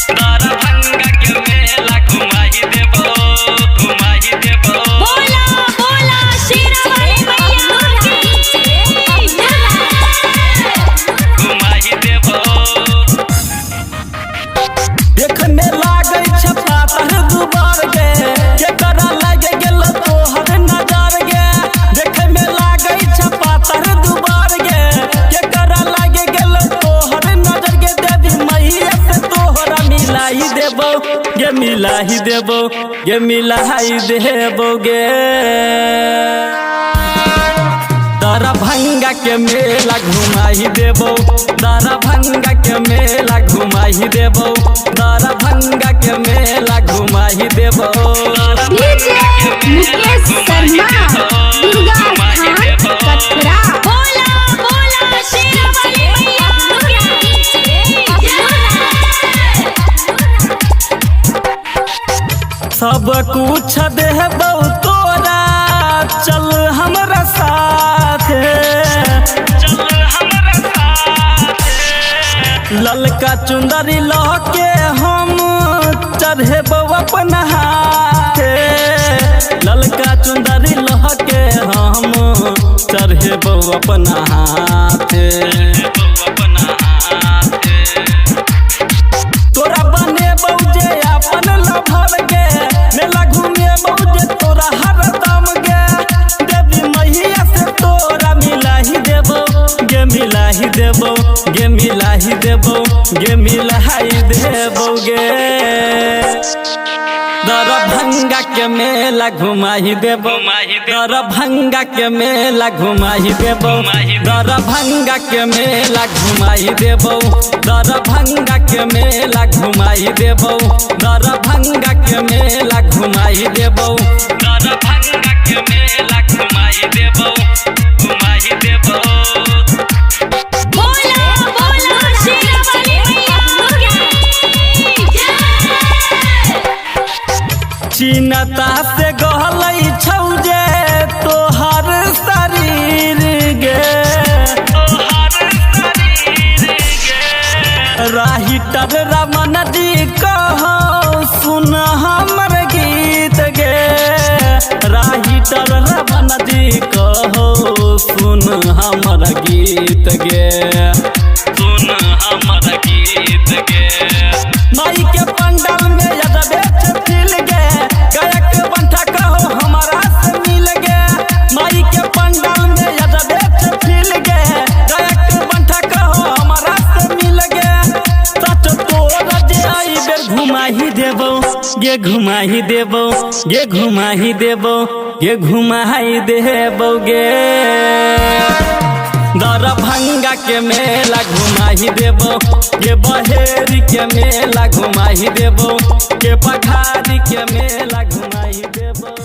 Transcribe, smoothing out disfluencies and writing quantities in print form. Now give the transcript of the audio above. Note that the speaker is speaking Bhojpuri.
दरभंगा के मेला घुमाई देबो बोला बोला शेरावाली मैया की घुमाई देबो। देखने लागे छपा तर दुबार गे के करा लागे गेल तोहर नजर गे। देखने लागे छपा तर दुबार गे के करा लागे गेल तोहर नजर गे। देवी मैया से तोहरा मिलाई देबो गे मिलाई देबो गे मिलाई देबो गे। दरभंगा के मेला घुमाई देबो दरभंगा के मेला घुमाई देबो दरभंगा के मेला घुमाई देबो। डीजे मुकेश शर्मा दुर्गा स्थान कटरा बोला बोला शेरावाली मैया की सब कुछ देबो तोरा चल हमरा साथ। ललका चुंदरी लहके हम चढ़ेबो अपन हाथ। ललका चुंदरी लहके हम चढ़ेबो अपन हाथ। तोरा बनेबो जे अपन लभर गे मेला घुमेबो जे तोरा हरदम गे। देवी मैया से तोरा मिलाही देबो गे मिलाही देबो गे मिलाही देबो गे मिलाही देबो गे। दरभंगा के मेला घुमाई देबो दरभंगा के मेला घुमाई देबो दरभंगा के मेला घुमाई देबो दरभंगा के मेला घुमाई देबो दरभंगा के मेला घुमाई देबो दरभंगा के मेला घुमाई देबो बोला बोला शेरावाली मैया की चिन्हता से गहलै छौ जे तोहर शरीर गे। राहिटर रमन जी कहो सुन हमर गीत गे। राहिटर रमन जी कहो सुन हमर गीत गे। सुन हमर गीत गे। माई के पंडाल में यदबे छथिल गे गायक बंठा कहो हमारा से मिल गे। माई के पंडाल में यदबे छथिल गे गायक बंठा कहो हमारा से मिल गे। सच तोरा जे आई बेर घुमाही देबो गे घुमाही देबो गे घुमाही देबो गे घुमाही देबो गे। दरभंगा के मेला घुमाई देबो के बहेरी के मेला घुमाई देबो के पखारी के मेला घुमाई देबो।